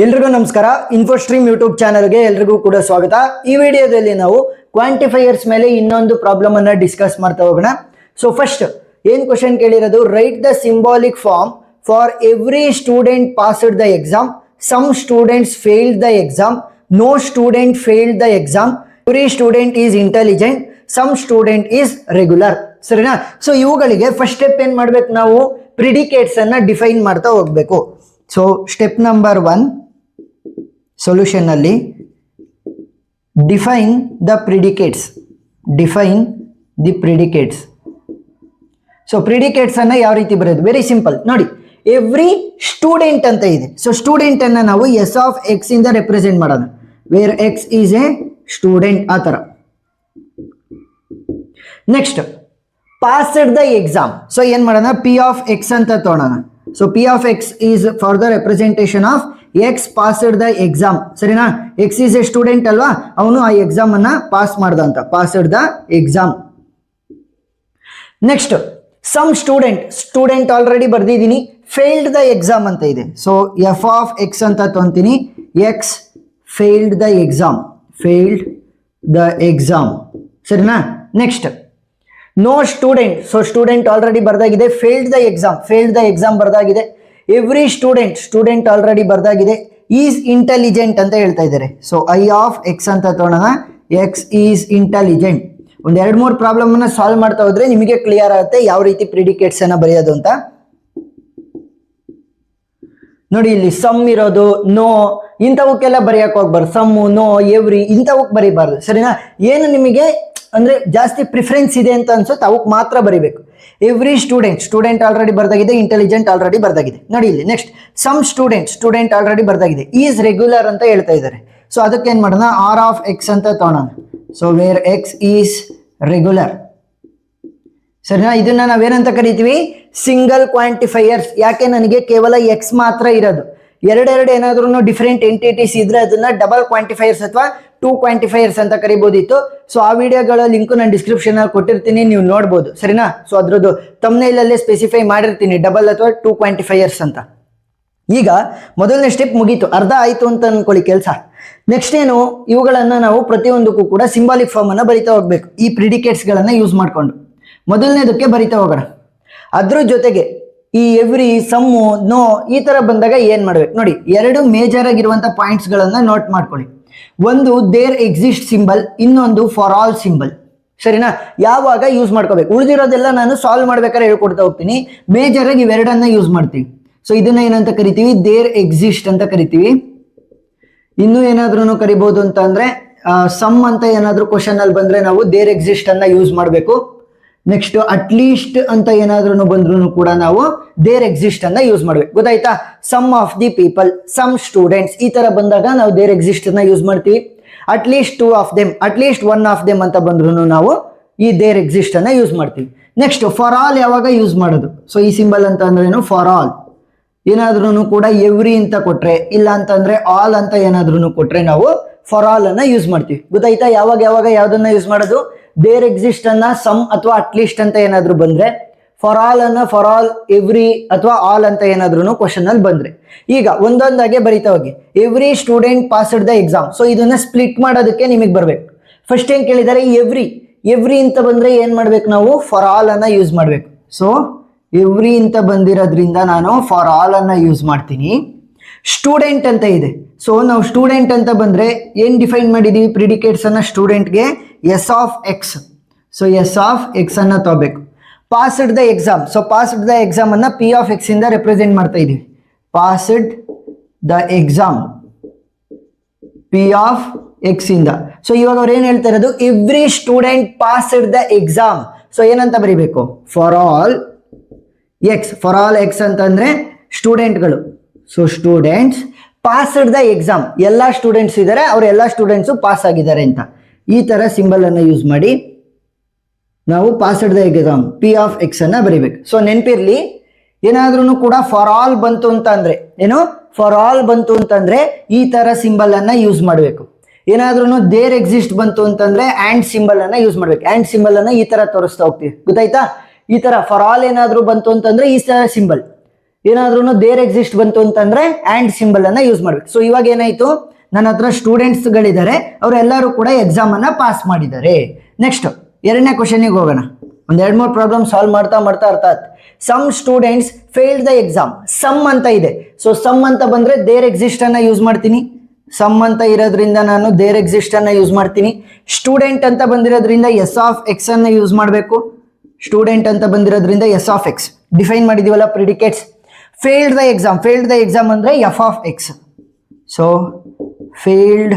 ಎಲ್ರಿಗೂ ನಮಸ್ಕಾರ. ಇನ್ಫೋಸ್ಟ್ರೀಮ್ ಯೂಟ್ಯೂಬ್ ಚಾನಲ್ಗೆ ಎಲ್ರಿಗೂ ಕೂಡ ಸ್ವಾಗತ. ಈ ವಿಡಿಯೋದಲ್ಲಿ ನಾವು ಕ್ವಾಂಟಿಫೈಯರ್ಸ್ ಮೇಲೆ ಇನ್ನೊಂದು ಪ್ರಾಬ್ಲಮ್ ಅನ್ನ ಡಿಸ್ಕಸ್ ಮಾಡ್ತಾ ಹೋಗೋಣ. ಸೊ ಫಸ್ಟ್ ಏನ್ ಕ್ವಶನ್ ಕೇಳಿರೋದು, write the symbolic form for every student passed the exam, some students failed the exam, no student failed the exam, every student is intelligent, some student is regular. ಸರಿನಾ? So ಇವುಗಳಿಗೆ first step ಏನ್ ಮಾಡ್ಬೇಕು, ನಾವು predicates ಅನ್ನ define ಮಾಡ್ತಾ ಹೋಗ್ಬೇಕು. So step number 1 solution ಅಲ್ಲಿ define the predicates. So predicates ಅನ್ನ ಯಾವ ರೀತಿ ಬರೆಯೋದು, ವೆರಿ ಸಿಂಪಲ್ ನೋಡಿ. ಎವ್ರಿ ಸ್ಟೂಡೆಂಟ್ ಅಂತ ಇದೆ. ಸೊ ಸ್ಟೂಡೆಂಟ್ ಅನ್ನ ನಾವು ಎಸ್ ಆಫ್ ಎಕ್ಸ್ ಇಂದ ರೆಪ್ರೆಸೆಂಟ್ ಮಾಡೋಣ, where X is a student, ಆ ತರ. Next passed the exam. So ಏನ್ ಮಾಡೋಣ, ಪಿ ಆಫ್ ಎಕ್ಸ್ ಅಂತ ತಗೊಳ್ಳೋಣ. So P of X is for the representation of X passed the exam. ಸರಿನಾ? ಎಕ್ಸ್ ಈಸ್ ಎ ಸ್ಟೂಡೆಂಟ್ ಅಲ್ವಾ, ಅವನು ಆ ಎಕ್ಸಾಮ್ ಅನ್ನ ಪಾಸ್ ಮಾಡ್ದ ಅಂತ, passed the exam. Next some student already ಬರ್ದಿದ್ದೀನಿ, ಫೇಲ್ಡ್ ದ ಎಕ್ಸಾಮ್ ಅಂತ ಇದೆ. ಸೊ ಎಫ್ ಆಫ್ ಎಕ್ಸ್ ಅಂತ ತೊಂತೀನಿ, ಎಕ್ಸ್ ಫೇಲ್ಡ್ ದ ಎಕ್ಸಾಮ್. ಸರಿನಾ? Next no student. So student already ಬರ್ದಾಗಿದೆ, ಫೇಲ್ಡ್ ದ ಎಕ್ಸಾಮ್ ಬರ್ದಾಗಿದೆ. ಎವ್ರಿ ಸ್ಟೂಡೆಂಟ್ ಆಲ್ರೆಡಿ ಬರ್ದಾಗಿದೆ. ಈಸ್ ಇಂಟೆಲಿಜೆಂಟ್ ಅಂತ ಹೇಳ್ತಾ ಇದ್ದಾರೆ. ಸೊ ಐ ಆಫ್ ಎಕ್ಸ್ ಅಂತ ತಗೊಳ್ಳೋಣ, ಎಕ್ಸ್ ಈಸ್ ಇಂಟೆಲಿಜೆಂಟ್. ಒಂದ್ 2-3 ಪ್ರಾಬ್ಲಮ್ ಅನ್ನ ಸಾಲ್ವ್ ಮಾಡ್ತಾ ಹೋದ್ರೆ ನಿಮಗೆ ಕ್ಲಿಯರ್ ಆಗುತ್ತೆ ಯಾವ ರೀತಿ ಪ್ರಿಡಿಕೇಟ್ಸ್ ಅನ್ನ ಬರೆಯೋದು ಅಂತ. ನೋಡಿ ಇಲ್ಲಿ ಸಮ್ ಇರೋದು, ನೋ, ಇಂಥವಕ್ಕೆಲ್ಲ ಬರೆಯಕ್ ಹೋಗ್ಬಾರ್ದು. ಸಮ್ಮು, ನೋ, ಎವ್ರಿ ಇಂಥವಕ್ ಬರೀಬಾರ್ದು. ಸರಿನಾ? ಏನು ನಿಮಗೆ ಅಂದ್ರೆ ಜಾಸ್ತಿ ಪ್ರಿಫರೆನ್ಸ್ ಇದೆ ಅಂತ ಅನ್ಸುತ್ತೆ ಅವಕ್ಕೆ ಮಾತ್ರ ಬರೀಬೇಕು. ಎವ್ರಿ ಸ್ಟೂಡೆಂಟ್ ಆಲ್ರೆಡಿ ಬರ್ದಾಗಿದೆ, ಇಂಟೆಲಿಜೆಂಟ್ ಆಲ್ರೆಡಿ ಬರ್ದಾಗಿದೆ. ನೋಡಿ ಇಲ್ಲಿ ನೆಕ್ಸ್ಟ್ ಸಮ್ ಸ್ಟೂಡೆಂಟ್ ಆಲ್ರೆಡಿ ಬರ್ದಾಗಿದೆ. ಈಸ್ ರೆಗ್ಯುಲರ್ ಅಂತ ಹೇಳ್ತಾ ಇದ್ದಾರೆ. ಸೊ ಅದಕ್ಕೆ ಏನ್ ಮಾಡೋಣ, ಆರ್ ಆಫ್ ಎಕ್ಸ್ ಅಂತ ತಗೋಣ. So where X is regular. ಸರಿನಾ? ಇದನ್ನ ನಾವೇನಂತ ಕರಿತೀವಿ, ಸಿಂಗಲ್ ಕ್ವಾಂಟಿಫೈಯರ್ಸ್. ಯಾಕೆ, ನನಗೆ ಕೇವಲ ಎಕ್ಸ್ ಮಾತ್ರ ಇರೋದು. ಎರಡೆರಡು ಏನಾದ್ರೂ ಡಿಫರೆಂಟ್ ಎಂಟಿಟೀಸ್ ಇದ್ರೆ ಅದನ್ನ ಡಬಲ್ ಕ್ವಾಂಟಿಫೈಯರ್ಸ್ ಅಥವಾ 2 ಕ್ವಾಂಟಿಫೈಯರ್ಸ್ ಅಂತ ಕರಿಬೋದಿತ್ತು. ಸೊ ಆ ವಿಡಿಯೋಗಳ ಲಿಂಕ್ ನಾನು ಡಿಸ್ಕ್ರಿಪ್ಷನ್ ಅಲ್ಲಿ ಕೊಟ್ಟಿರ್ತೀನಿ, ನೀವು ನೋಡ್ಬೋದು. ಸರಿನಾ? ಸೊ ಅದ್ರದ್ದು ಥಂಬ್ನೇಲ್ ಅಲ್ಲೇ ಸ್ಪೆಸಿಫೈ ಮಾಡಿರ್ತೀನಿ, ಡಬಲ್ ಅಥವಾ 2 ಕ್ವಾಂಟಿಫೈಯರ್ಸ್ ಅಂತ. ಈಗ ಮೊದಲನೇ ಸ್ಟೆಪ್ ಮುಗೀತು, ಅರ್ಧ ಆಯ್ತು ಅಂತ ಅನ್ಕೊಳ್ಳಿ ಕೆಲಸ. ನೆಕ್ಸ್ಟ್ ಏನು, ಇವುಗಳನ್ನ ನಾವು ಪ್ರತಿಯೊಂದಕ್ಕೂ ಕೂಡ ಸಿಂಬಾಲಿಕ್ ಫಾರ್ಮ್ ಅನ್ನ ಬರಿತಾ ಹೋಗ್ಬೇಕು, ಈ ಪ್ರಿಡಿಕೇಟ್ಸ್ ಗಳನ್ನ ಯೂಸ್ ಮಾಡ್ಕೊಂಡು. ಮೊದಲನೇದಕ್ಕೆ ಬರಿತಾ ಹೋಗೋಣ. ಅದ್ರ ಜೊತೆಗೆ ಈ ಎವ್ರಿ, ಸಮ್ಮು, ನೋ ಈ ತರ ಬಂದಾಗ ಏನ್ ಮಾಡ್ಬೇಕು ನೋಡಿ, 2 ಮೇಜರ್ ಆಗಿರುವಂತ ಪಾಯಿಂಟ್ಸ್ ಗಳನ್ನ ನೋಟ್ ಮಾಡ್ಕೊಳ್ಳಿ. ಒಂದು ದೇರ್ ಎಕ್ಸಿಸ್ಟ್ ಸಿಂಬಲ್, ಇನ್ನೊಂದು ಫಾರ್ ಆಲ್ ಸಿಂಬಲ್. ಸರಿನಾ? ಯಾವಾಗ ಯೂಸ್ ಮಾಡ್ಕೋಬೇಕು, ಉಳಿದಿರೋದೆಲ್ಲ ನಾನು ಸಾಲ್ವ್ ಮಾಡ್ಬೇಕಾದ್ರೆ ಹೇಳ್ಕೊಡ್ತಾ ಹೋಗ್ತೀನಿ. ಮೇಜರ್ ಆಗಿ ಇವೆರಡನ್ನ ಯೂಸ್ ಮಾಡ್ತೀವಿ. ಸೊ ಇದನ್ನ ಏನಂತ ಕರಿತೀವಿ, ದೇರ್ ಎಕ್ಸಿಸ್ಟ್ ಅಂತ ಕರಿತೀವಿ. ಇನ್ನೂ ಏನಾದ್ರೂ ಕರಿಬಹುದು ಅಂತ ಅಂದ್ರೆ ಸಮ್ ಅಂತ ಏನಾದ್ರೂ ಕ್ವಶನ್ ಅಲ್ಲಿ ಬಂದ್ರೆ ನಾವು ದೇರ್ ಎಕ್ಸಿಸ್ಟ್ ಅನ್ನ ಯೂಸ್ ಮಾಡಬೇಕು. ನೆಕ್ಸ್ಟ್ ಅಟ್ಲೀಸ್ಟ್ ಅಂತ ಏನಾದ್ರೂ ಬಂದ್ರು ಕೂಡ ನಾವು ದೇರ್ ಎಕ್ಸಿಸ್ಟ್ ಅನ್ನ ಯೂಸ್ ಮಾಡ್ಬೇಕು. ಗೊತ್ತಾಯ್ತಾ? Some of the people, some students ಈ ತರ ಬಂದಾಗ ನಾವು ದೇರ್ ಎಕ್ಸಿಸ್ಟ್ ಅನ್ನ ಯೂಸ್ ಮಾಡ್ತೀವಿ. At least 2 of them, at least 1 of them ಅಂತ ಬಂದ್ರು ನಾವು ಈ ದೇರ್ ಎಕ್ಸಿಸ್ಟ್ ಅನ್ನ ಯೂಸ್ ಮಾಡ್ತೀವಿ. ನೆಕ್ಸ್ಟ್ ಫಾರ್ ಆಲ್ ಯಾವಾಗ ಯೂಸ್ ಮಾಡೋದು, ಸೊ ಈ ಸಿಂಬಲ್ ಅಂತ ಅಂದ್ರೆ ಏನು, ಫಾರ್ ಆಲ್. ಏನಾದ್ರೂ ಕೂಡ ಎವ್ರಿ ಅಂತ ಕೊಟ್ರೆ, ಇಲ್ಲ ಅಂತಂದ್ರೆ ಆಲ್ ಅಂತ ಏನಾದ್ರೂ ಕೊಟ್ರೆ ನಾವು ಫಾರ್ ಆಲ್ ಅನ್ನ ಯೂಸ್ ಮಾಡ್ತೀವಿ. ಗೊತ್ತಾಯ್ತಾ? ಯಾವಾಗ ಯಾವ್ದನ್ನ ಯೂಸ್ ಮಾಡೋದು, ದೇರ್ ಎಕ್ಸಿಸ್ಟ್ ಅನ್ನ ಸಮ್ ಅಥವಾ ಅಟ್ಲೀಸ್ಟ್ ಅಂತ ಏನಾದ್ರು ಬಂದ್ರೆ, ಫಾರ್ ಆಲ್ ಅನ್ನ ಫಾರ್ ಆಲ್, ಎವ್ರಿ ಅಥವಾ ಆಲ್ ಅಂತ ಏನಾದ್ರು ಕ್ವಶನ್ ಅಲ್ಲಿ ಬಂದ್ರೆ. ಈಗ ಒಂದೊಂದಾಗೆ ಬರಿತಾ ಹೋಗಿ. Every student passed the exam. So ಇದನ್ನ ಸ್ಪ್ಲಿಟ್ ಮಾಡೋದಕ್ಕೆ ನಿಮಗೆ ಬರ್ಬೇಕು. ಫಸ್ಟ್ ಏನ್ ಕೇಳಿದ್ದಾರೆ, ಎವ್ರಿ ಅಂತ ಬಂದ್ರೆ ಏನ್ ಮಾಡ್ಬೇಕು ನಾವು, ಫಾರ್ ಆಲ್ ಅನ್ನ ಯೂಸ್ ಮಾಡ್ಬೇಕು. ಸೊ ಎವ್ರಿ ಅಂತ ಬಂದಿರೋದ್ರಿಂದ ನಾನು ಫಾರ್ ಆಲ್ ಅನ್ನ ಯೂಸ್ ಮಾಡ್ತೀನಿ. ಸ್ಟೂಡೆಂಟ್ ಅಂತ ಇದೆ. ಸೊ ನಾವು ಸ್ಟೂಡೆಂಟ್ ಅಂತ ಬಂದ್ರೆ ಏನ್ ಡಿಫೈನ್ ಮಾಡಿದೀವಿ ಪ್ರಿಡಿಕೇಟ್ಸ್ ಅನ್ನ, ಸ್ಟೂಡೆಂಟ್ಗೆ S of X. So S of X ಅನ್ನ ತಗೋಬೇಕು. Passed the exam. So passed the exam ಅನ್ನ ಪಿ ಆಫ್ ಎಕ್ಸ್ ಇಂದ ರೆಪ್ರೆಸೆಂಟ್ ಮಾಡ್ತಾ ಇದೀವಿ. Passed the exam P of X ಇಂದ. ಸೊ ಇವಾಗ ಅವ್ರು ಏನ್ ಹೇಳ್ತಾ ಇರೋದು, every student passed the exam. So ಏನಂತ ಬರೀಬೇಕು, for all X. For all X ಅಂತಂದ್ರೆ ಸ್ಟೂಡೆಂಟ್ಗಳು. So students passed the exam, ಎಲ್ಲಾ ಸ್ಟೂಡೆಂಟ್ಸ್ ಇದ್ದಾರೆ, ಅವ್ರ ಎಲ್ಲಾ ಸ್ಟೂಡೆಂಟ್ಸ್ ಪಾಸ್ ಆಗಿದ್ದಾರೆ ಅಂತ ಈ ತರ ಸಿಂಬಲ್ ಅನ್ನ ಯೂಸ್ ಮಾಡಿ ನಾವು passed the exam P of X ಅನ್ನ ಬರಿಬೇಕು. ಸೊ ನೆನಪಿರ್ಲಿ, ಏನಾದ್ರೂ ಕೂಡ ಫಾರ್ ಆಲ್ ಬಂತು ಅಂತ ಅಂದ್ರೆ ಏನು, ಫಾರ್ ಆಲ್ ಬಂತು ಅಂತಂದ್ರೆ ಈ ತರ ಸಿಂಬಲ್ ಅನ್ನ ಯೂಸ್ ಮಾಡಬೇಕು. ಏನಾದ್ರೂ ದೇರ್ ಎಕ್ಸಿಸ್ಟ್ ಬಂತು ಅಂತಂದ್ರೆ ಆಂಡ್ ಸಿಂಬಲ್ ಅನ್ನ ಯೂಸ್ ಮಾಡ್ಬೇಕು. ಆಂಡ್ ಸಿಂಬಲ್ ಅನ್ನ ಈ ತರ ತೋರಿಸ್ತಾ ಹೋಗ್ತೀವಿ. ಗೊತ್ತಾಯ್ತಾ? ಈ ತರ ಫಾರ್ ಆಲ್ ಏನಾದ್ರೂ ಬಂತು ಅಂತಂದ್ರೆ ಈ ತರ ಸಿಂಬಲ್, ಏನಾದ್ರೂ ದೇರ್ ಎಕ್ಸಿಸ್ಟ್ ಬಂತು ಅಂತಂದ್ರೆ ಆ್ಯಂಡ್ ಸಿಂಬಲ್ ಅನ್ನ ಯೂಸ್ ಮಾಡ್ಬೇಕು. ಸೊ ಇವಾಗ ಏನಾಯ್ತು, ನನ್ನ ಹತ್ರ ಸ್ಟೂಡೆಂಟ್ಸ್ ಗಳಿದ್ದಾರೆ, ಅವರೆಲ್ಲರೂ ಕೂಡ ಎಕ್ಸಾಮ್ ಅನ್ನ ಪಾಸ್ ಮಾಡಿದ್ದಾರೆ. ನೆಕ್ಸ್ಟ್ ಎರಡನೇ ಕ್ವಶನ್ಗೆ ಹೋಗೋಣ. ಒಂದ್ 2-3 ಪ್ರಾಬ್ಲಮ್ ಸಾಲ್ವ್ ಮಾಡ್ತಾ ಮಾಡ್ತಾ ಅರ್ಥ ಆಯ್ತು. Some students failed the exam. Some ಅಂತ ಇದೆ, ಸೊ ಸಮ್ ಅಂತ ಬಂದ್ರೆ ದೇರ್ ಎಕ್ಸಿಸ್ಟ್ ಅನ್ನ ಯೂಸ್ ಮಾಡ್ತೀನಿ. ಸಮ್ ಅಂತ ಇರೋದ್ರಿಂದ ನಾನು ದೇರ್ ಎಕ್ಸಿಸ್ಟ್ ಅನ್ನ ಯೂಸ್ ಮಾಡ್ತೀನಿ. ಸ್ಟೂಡೆಂಟ್ ಅಂತ ಬಂದಿರೋದ್ರಿಂದ ಎಸ್ ಆಫ್ ಎಕ್ಸ್ ಅನ್ನ ಯೂಸ್ ಮಾಡಬೇಕು. ಸ್ಟೂಡೆಂಟ್ ಅಂತ ಬಂದಿರೋದ್ರಿಂದ ಎಸ್ ಆಫ್ ಎಕ್ಸ್ ಡಿಫೈನ್ ಮಾಡಿದೀವಲ್ಲ predicates. Failed the exam, failed the exam ಅಂದ್ರೆ F of X. So failed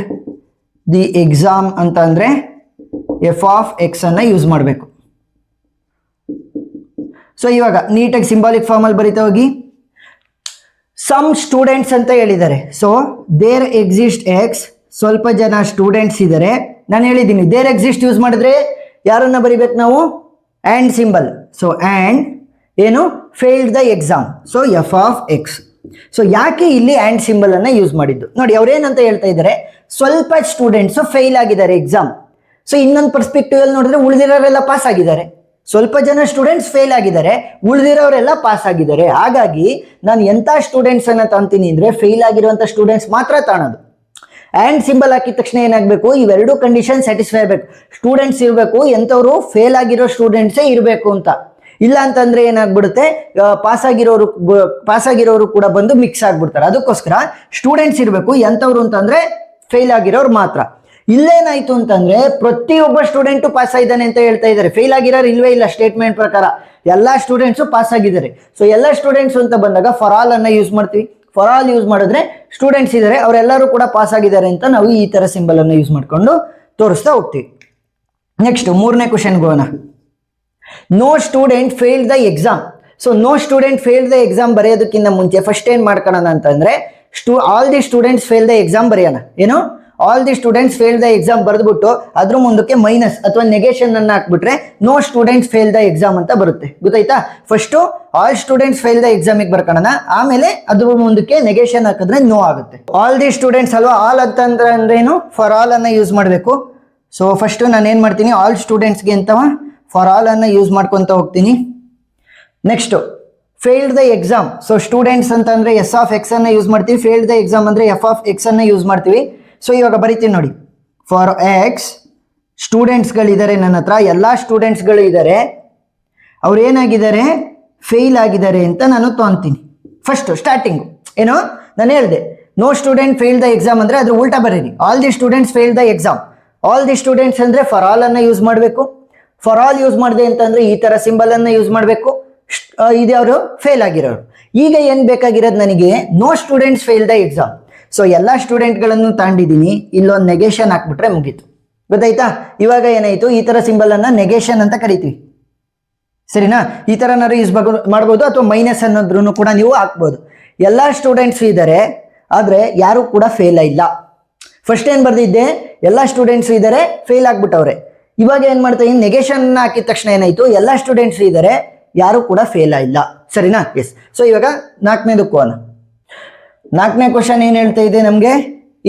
the exam ಅಂತ ಅಂದ್ರೆ ಎಫ್ ಆಫ್ ಎಕ್ಸ್ ಅನ್ನ ಯೂಸ್ ಮಾಡಬೇಕು. ಸೊ ಇವಾಗ ನೀಟಾಗಿ ಸಿಂಬಾಲಿಕ್ ಫಾರ್ಮ್ ಅಲ್ಲಿ ಬರೀತಾ ಹೋಗಿ. ಸಮ್ ಸ್ಟೂಡೆಂಟ್ಸ್ ಅಂತ ಹೇಳಿದ್ದಾರೆ, ಸೊ ದೇರ್ ಎಕ್ಸಿಸ್ಟ್ ಎಕ್ಸ್, ಸ್ವಲ್ಪ ಜನ ಸ್ಟೂಡೆಂಟ್ಸ್ ಇದ್ದಾರೆ. ನಾನು ಹೇಳಿದ್ದೀನಿ ದೇರ್ ಎಕ್ಸಿಸ್ಟ್ ಯೂಸ್ ಮಾಡಿದ್ರೆ ಯಾರನ್ನ ಬರಿಬೇಕು ನಾವು, ಆ್ಯಂಡ್ ಸಿಂಬಲ್. ಸೊ ಆ್ಯಂಡ್ ಏನು, failed the exam, so F of X. So ಯಾಕೆ ಇಲ್ಲಿ ಆ್ಯಂಡ್ ಸಿಂಬಲ್ ಅನ್ನ ಯೂಸ್ ಮಾಡಿದ್ದು ನೋಡಿ, ಅವ್ರೇನಂತ ಹೇಳ್ತಾ ಇದ್ದಾರೆ, ಸ್ವಲ್ಪ ಸ್ಟೂಡೆಂಟ್ಸ್ ಫೇಲ್ ಆಗಿದ್ದಾರೆ ಎಕ್ಸಾಮ್. ಸೊ ಇನ್ನೊಂದು ಪರ್ಸ್ಪೆಕ್ಟಿವ್ ಅಲ್ಲಿ ನೋಡಿದ್ರೆ ಉಳಿದಿರೋರೆಲ್ಲ ಪಾಸ್ ಆಗಿದ್ದಾರೆ. ಸ್ವಲ್ಪ ಜನ ಸ್ಟೂಡೆಂಟ್ಸ್ ಫೇಲ್ ಆಗಿದ್ದಾರೆ, ಉಳಿದಿರೋರೆಲ್ಲ ಪಾಸ್ ಆಗಿದ್ದಾರೆ. ಹಾಗಾಗಿ ನಾನು ಎಂಥ ಸ್ಟೂಡೆಂಟ್ಸ್ ಅನ್ನ ತಾಂತೀನಿ ಅಂದ್ರೆ ಫೇಲ್ ಆಗಿರುವಂತ ಸ್ಟೂಡೆಂಟ್ಸ್ ಮಾತ್ರ ತಾಣೋದು. ಆ್ಯಂಡ್ ಸಿಂಬಲ್ ಹಾಕಿದ ತಕ್ಷಣ ಏನಾಗಬೇಕು, ಇವೆರಡು ಕಂಡೀಷನ್ ಸ್ಯಾಟಿಸ್ಫೈ ಆಗಬೇಕು. ಸ್ಟೂಡೆಂಟ್ಸ್ ಇರಬೇಕು, ಎಂಥವ್ರು ಫೇಲ್ ಆಗಿರೋ ಸ್ಟೂಡೆಂಟ್ಸೇ ಇರಬೇಕು ಅಂತ. ಇಲ್ಲ ಅಂತಂದ್ರೆ ಏನಾಗ್ಬಿಡುತ್ತೆ, ಪಾಸ್ ಆಗಿರೋರು ಕೂಡ ಬಂದು ಮಿಕ್ಸ್ ಆಗ್ಬಿಡ್ತಾರೆ. ಅದಕ್ಕೋಸ್ಕರ ಸ್ಟೂಡೆಂಟ್ಸ್ ಇರಬೇಕು, ಎಂಥವ್ರು ಅಂತಂದ್ರೆ ಫೇಲ್ ಆಗಿರೋರು ಮಾತ್ರ. ಇಲ್ಲೇನಾಯ್ತು ಅಂತಂದ್ರೆ ಪ್ರತಿಯೊಬ್ಬ ಸ್ಟೂಡೆಂಟು ಪಾಸ್ ಆಗಿದ್ದಾನೆ ಅಂತ ಹೇಳ್ತಾ ಇದ್ದಾರೆ, ಫೇಲ್ ಆಗಿರೋರು ಇಲ್ವೇ ಇಲ್ಲ. ಸ್ಟೇಟ್ಮೆಂಟ್ ಪ್ರಕಾರ ಎಲ್ಲಾ ಸ್ಟೂಡೆಂಟ್ಸು ಪಾಸ್ ಆಗಿದ್ದಾರೆ. ಸೊ ಎಲ್ಲ ಸ್ಟೂಡೆಂಟ್ಸ್ ಅಂತ ಬಂದಾಗ ಫಾರ್ ಆಲ್ ಅನ್ನ ಯೂಸ್ ಮಾಡ್ತೀವಿ. ಫಾರ್ ಆಲ್ ಯೂಸ್ ಮಾಡಿದ್ರೆ ಸ್ಟೂಡೆಂಟ್ಸ್ ಇದ್ದಾರೆ, ಅವರೆಲ್ಲರೂ ಕೂಡ ಪಾಸ್ ಆಗಿದ್ದಾರೆ ಅಂತ ನಾವು ಈ ತರ ಸಿಂಬಲ್ ಅನ್ನು ಯೂಸ್ ಮಾಡ್ಕೊಂಡು ತೋರಿಸ್ತಾ ಹೋಗ್ತೀವಿ. ನೆಕ್ಸ್ಟ್ 3ನೇ ಕ್ವಶನ್ಗೆ ಹೋಗೋಣ. No student fail the exam. So no student fail the exam ಬರೆಯೋದಕ್ಕಿಂತ ಮುಂಚೆ ಫಸ್ಟ್ ಏನ್ ಮಾಡ್ಕೊಳ್ಳೋಣ ಅಂತಂದ್ರೆ all the students fail the exam ಬರೆಯೋಣ. ಏನು, all the students fail the exam ಬರೆದ್ಬಿಟ್ಟು ಅದ್ರ ಮುಂದಕ್ಕೆ ಮೈನಸ್ ಅಥವಾ ನೆಗೆಷನ್ ಅನ್ನ ಹಾಕ್ಬಿಟ್ರೆ no students fail the exam ಅಂತ ಬರುತ್ತೆ. ಗೊತ್ತಾಯ್ತಾ? First all students fail the exam ಬರ್ಕೊಳ್ಳೋಣ, ಆಮೇಲೆ ಅದ್ರ ಮುಂದಕ್ಕೆ ನೆಗೆಷನ್ ಹಾಕಿದ್ರೆ ನೋ ಆಗುತ್ತೆ. ಆಲ್ ದಿ ಸ್ಟೂಡೆಂಟ್ಸ್ ಅಲ್ವಾ, ಆಲ್ ಅಂತಂದ್ರೆ ಅಂದ್ರೇನು, ಫಾರ್ ಆಲ್ ಅನ್ನ ಯೂಸ್ ಮಾಡಬೇಕು. ಸೊ ಫಸ್ಟ್ ನಾನು ಏನ್ ಮಾಡ್ತೀನಿ, ಆಲ್ ಸ್ಟೂಡೆಂಟ್ಸ್ಗೆ ಅಂತ ಫಾರ್ ಆಲ್ ಅನ್ನ ಯೂಸ್ ಮಾಡ್ಕೊಂತ ಹೋಗ್ತೀನಿ. Next failed the exam. So students ಅಂತಂದ್ರೆ ಎಸ್ ಆಫ್ ಎಕ್ಸ್ ಅನ್ನ ಯೂಸ್ ಮಾಡ್ತೀವಿ, ಫೇಲ್ಡ್ ದ ಎಕ್ಸಾಮ್ ಅಂದ್ರೆ ಎಫ್ ಆಫ್ ಎಕ್ಸ್ ಅನ್ನ ಯೂಸ್ ಮಾಡ್ತೀವಿ. ಸೊ ಇವಾಗ ಬರೀತೀನಿ ನೋಡಿ, ಫಾರ್ ಎಕ್ಸ್ ಸ್ಟೂಡೆಂಟ್ಸ್ಗಳಿದ್ದಾರೆ ನನ್ನ ಹತ್ರ, ಎಲ್ಲ ಸ್ಟೂಡೆಂಟ್ಸ್ಗಳು ಇದ್ದಾರೆ, ಅವ್ರು ಏನಾಗಿದ್ದಾರೆ, ಫೇಲ್ ಆಗಿದ್ದಾರೆ ಅಂತ ನಾನು ತೊಗೊಂತೀನಿ. ಫಸ್ಟ್ ಸ್ಟಾರ್ಟಿಂಗು ಏನೋ ನಾನು ಹೇಳಿದೆ, no student fail the exam ಅಂದ್ರೆ ಅದ್ರ ಉಲ್ಟಾ ಬರೀರಿ, all the students fail the exam. All the students ಅಂದ್ರೆ ಫಾರ್ ಆಲ್ ಅನ್ನ ಯೂಸ್ ಮಾಡಬೇಕು. ಫಾರ್ ಆಲ್ ಯೂಸ್ ಮಾಡಿದೆ ಅಂತಂದ್ರೆ ಈ ತರ ಸಿಂಬಲ್ ಅನ್ನ ಯೂಸ್ ಮಾಡಬೇಕು. ಇದು ಅವರು ಫೇಲ್ ಆಗಿರೋರು. ಈಗ ಏನ್ ಬೇಕಾಗಿರೋದು ನನಗೆ, no students fail the exam. So ಎಲ್ಲ ಸ್ಟೂಡೆಂಟ್ಗಳನ್ನು ತಾಂಡಿದ್ದೀನಿ, ಇಲ್ಲೊಂದು ನೆಗೆಷನ್ ಹಾಕ್ಬಿಟ್ರೆ ಮುಗೀತು. ಗೊತ್ತಾಯ್ತಾ? ಇವಾಗ ಏನಾಯ್ತು, ಈ ತರ ಸಿಂಬಲ್ ಅನ್ನ ನೆಗೆಷನ್ ಅಂತ ಕರಿತೀವಿ. ಸರಿನಾ? ಈ ತರ ನಾರು ಯೂಸ್ ಮಾಡ್ಬೋದು, ಅಥವಾ ಮೈನಸ್ ಅನ್ನೋದ್ರೂ ಕೂಡ ನೀವು ಹಾಕ್ಬೋದು. ಎಲ್ಲ ಸ್ಟೂಡೆಂಟ್ಸ್ ಇದ್ದಾರೆ, ಆದ್ರೆ ಯಾರು ಕೂಡ ಫೇಲ್ ಇಲ್ಲ. ಫಸ್ಟ್ ಏನ್ ಬರ್ದಿದ್ದೆ, ಎಲ್ಲ ಸ್ಟೂಡೆಂಟ್ಸ್ ಇದ್ದಾರೆ, ಫೇಲ್ ಆಗ್ಬಿಟ್ಟವ್ರೆ. ಇವಾಗ ಏನ್ ಮಾಡ್ತಾ ಇದ್ದೀನಿ, ನೆಗೆಷನ್ ಹಾಕಿದ ತಕ್ಷಣ ಏನಾಯ್ತು, ಎಲ್ಲ ಸ್ಟೂಡೆಂಟ್ಸ್ ಇದ್ದಾರೆ, ಯಾರು ಕೂಡ ಫೇಲ್ ಇಲ್ಲ. ಸರಿನಾ? ಎಸ್. ಸೊ ಇವಾಗ 4ನೇದಕ್ಕೆ ಹೋಗೋಣ. 4ನೇ ಕ್ವಶನ್ ಏನ್ ಹೇಳ್ತಾ ಇದೆ ನಮ್ಗೆ,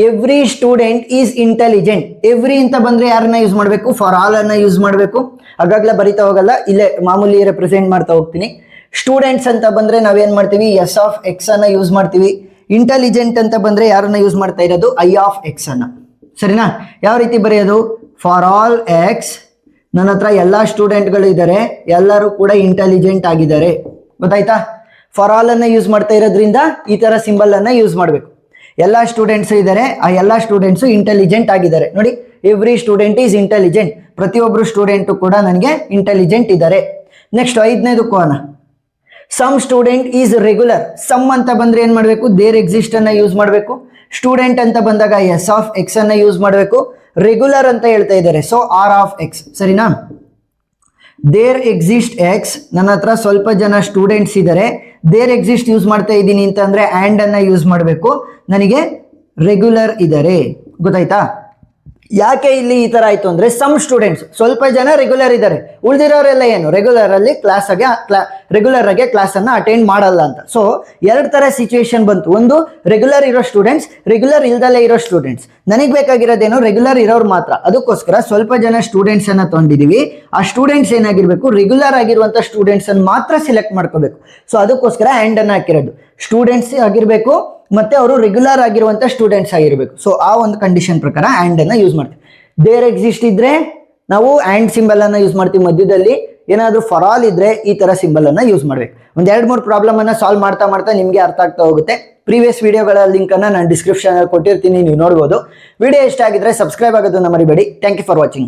every student is intelligent. Every ಅಂತ ಬಂದ್ರೆ ಯಾರನ್ನ ಯೂಸ್ ಮಾಡಬೇಕು, ಫಾರ್ ಆಲ್ ಅನ್ನ ಯೂಸ್ ಮಾಡಬೇಕು. ಆಗಾಗ್ಲೇ ಬರಿತಾ ಹೋಗಲ್ಲ, ಇಲ್ಲೇ ಮಾಮೂಲಿ ರೆಪ್ರೆಸೆಂಟ್ ಮಾಡ್ತಾ ಹೋಗ್ತೀನಿ. ಸ್ಟೂಡೆಂಟ್ಸ್ ಅಂತ ಬಂದ್ರೆ ನಾವೇನ್ ಮಾಡ್ತೀವಿ, ಎಸ್ ಆಫ್ ಎಕ್ಸ್ ಅನ್ನ ಯೂಸ್ ಮಾಡ್ತೀವಿ. ಇಂಟೆಲಿಜೆಂಟ್ ಅಂತ ಬಂದ್ರೆ ಯಾರನ್ನ ಯೂಸ್ ಮಾಡ್ತಾ ಇರೋದು, ಐ ಆಫ್ ಎಕ್ಸ್ ಅನ್ನ. ಸರಿನಾ? ಯಾವ ರೀತಿ ಬರೆಯೋದು, ಫಾರ್ ಆಲ್ ಎಕ್ಸ್, ನನ್ನ ಹತ್ರ ಎಲ್ಲ ಸ್ಟೂಡೆಂಟ್ಗಳು ಇದ್ದಾರೆ, ಎಲ್ಲರೂ ಕೂಡ ಇಂಟೆಲಿಜೆಂಟ್ ಆಗಿದ್ದಾರೆ. ಗೊತ್ತಾಯ್ತಾ? ಫಾರ್ ಆಲ್ ಅನ್ನ ಯೂಸ್ ಮಾಡ್ತಾ ಇರೋದ್ರಿಂದ ಈ ತರ ಸಿಂಬಲ್ ಅನ್ನ ಯೂಸ್ ಮಾಡಬೇಕು. ಎಲ್ಲ ಸ್ಟೂಡೆಂಟ್ಸ್ ಇದ್ದಾರೆ, ಆ ಎಲ್ಲ ಸ್ಟೂಡೆಂಟ್ಸ್ ಇಂಟೆಲಿಜೆಂಟ್ ಆಗಿದ್ದಾರೆ. ನೋಡಿ, ಎವ್ರಿ ಸ್ಟೂಡೆಂಟ್ ಈಸ್ ಇಂಟೆಲಿಜೆಂಟ್. ಪ್ರತಿಯೊಬ್ಬರು ಸ್ಟೂಡೆಂಟ್ ಕೂಡ ನನಗೆ ಇಂಟೆಲಿಜೆಂಟ್ ಇದ್ದಾರೆ. ನೆಕ್ಸ್ಟ್ 5ನೇದಕ್ಕೆ ಹೋಗೋಣ. Some student is regular. Some ಅಂತ ಬಂದ್ರೆ ಏನ್ ಮಾಡಬೇಕು, ದೇರ್ ಎಕ್ಸಿಸ್ಟ್ ಅನ್ನ ಯೂಸ್ ಮಾಡಬೇಕು. ಸ್ಟೂಡೆಂಟ್ ಅಂತ ಬಂದಾಗ ಎಸ್ ಆಫ್ ಎಕ್ಸ್ ಅನ್ನ ಯೂಸ್ ಮಾಡಬೇಕು. ರೆಗ್ಯುಲರ್ ಅಂತ ಹೇಳ್ತಾ ಇದ್ದಾರೆ, ಸೊ ಆರ್ ಆಫ್ ಎಕ್ಸ್. ಸರಿನಾ? ದೇರ್ ಎಕ್ಸಿಸ್ಟ್ ಎಕ್ಸ್, ನನ್ನ ಹತ್ರ ಸ್ವಲ್ಪ ಜನ ಸ್ಟೂಡೆಂಟ್ಸ್ ಇದ್ದಾರೆ, ದೇರ್ ಎಕ್ಸಿಸ್ಟ್ ಯೂಸ್ ಮಾಡ್ತಾ ಇದ್ದೀನಿ ಅಂತಂದ್ರೆ ಆ್ಯಂಡ್ ಅನ್ನ ಯೂಸ್ ಮಾಡಬೇಕು. ನನಗೆ ರೆಗ್ಯುಲರ್ ಇದ್ದಾರೆ. ಗೊತ್ತಾಯ್ತಾ? ಯಾಕೆ ಇಲ್ಲಿ ಈ ತರ ಆಯ್ತು ಅಂದ್ರೆ ಸಮ್ ಸ್ಟೂಡೆಂಟ್ಸ್ ಸ್ವಲ್ಪ ಜನ ರೆಗ್ಯುಲರ್ ಇದ್ದಾರೆ, ಉಳಿದಿರೋರೆಲ್ಲ ಏನು ರೆಗ್ಯುಲರ್ ಆಗಿ ಕ್ಲಾಸ್ ಅನ್ನ ಅಟೆಂಡ್ ಮಾಡಲ್ಲ ಅಂತ. ಸೊ ಎರಡು ತರ ಸಿಚುವೇಶನ್ ಬಂತು. ಒಂದು ರೆಗ್ಯುಲರ್ ಇರೋ ಸ್ಟೂಡೆಂಟ್ಸ್, ರೆಗ್ಯುಲರ್ ಇಲ್ದಲ್ಲೇ ಇರೋ ಸ್ಟೂಡೆಂಟ್ಸ್. ನನಗೆ ಬೇಕಾಗಿರೋದೇನು ರೆಗ್ಯುಲರ್ ಇರೋರು ಮಾತ್ರ. ಅದಕ್ಕೋಸ್ಕರ ಸ್ವಲ್ಪ ಜನ ಸ್ಟೂಡೆಂಟ್ಸ್ ಅನ್ನ ತಗೊಂಡಿದೀವಿ. ಆ ಸ್ಟೂಡೆಂಟ್ಸ್ ಏನಾಗಿರ್ಬೇಕು, ರೆಗ್ಯುಲರ್ ಆಗಿರುವಂತ ಸ್ಟೂಡೆಂಟ್ಸ್ ಅನ್ನು ಮಾತ್ರ ಸಿಲೆಕ್ಟ್ ಮಾಡ್ಕೋಬೇಕು. ಸೊ ಅದಕ್ಕೋಸ್ಕರ ಆ್ಯಂಡ್ ಅನ್ನ ಹಾಕಿರೋದು. ಸ್ಟೂಡೆಂಟ್ಸ್ ಆಗಿರ್ಬೇಕು ಮತ್ತೆ ಅವರು ರೆಗ್ಯುಲರ್ ಆಗಿರುವಂತ ಸ್ಟೂಡೆಂಟ್ಸ್ ಆಗಿರ್ಬೇಕು. ಸೊ ಆ ಒಂದು ಕಂಡೀಷನ್ ಪ್ರಕಾರ ಆ್ಯಂಡ್ ಅನ್ನ ಯೂಸ್ ಮಾಡ್ತೀವಿ. ದೇರ್ ಎಕ್ಸಿಸ್ಟ್ ಇದ್ರೆ ನಾವು ಆ್ಯಂಡ್ ಸಿಂಬಲ್ ಅನ್ನ ಯೂಸ್ ಮಾಡ್ತೀವಿ ಮಧ್ಯದಲ್ಲಿ. ಏನಾದ್ರೂ ಫಾರ್ ಆಲ್ ಇದ್ರೆ ಈ ತರ ಸಿಂಬಲ್ ಅನ್ನ ಯೂಸ್ ಮಾಡ್ಬೇಕು. ಒಂದ್ 2-3 ಪ್ರಾಬ್ಲಮ್ ಅನ್ನ ಸಾಲ್ವ್ ಮಾಡ್ತಾ ನಿಮ್ಗೆ ಅರ್ಥ ಆಗ್ತಾ ಹೋಗುತ್ತೆ. ಪ್ರೀವಿಯಸ್ ವಿಡಿಯೋಗಳ ಲಿಂಕ್ ಅನ್ನ ನಾನು ಡಿಸ್ಕ್ರಿಪ್ಷನ್ ಅಲ್ಲಿ ಕೊಟ್ಟಿರ್ತೀನಿ, ನೀವು ನೋಡ್ಬೋದು. ವಿಡಿಯೋ ಇಷ್ಟ ಆಗಿದ್ರೆ ಸಬ್ಸ್ಕ್ರೈಬ್ ಆಗೋದನ್ನ ಮರಿಬೇಡಿ. Thank you for watching.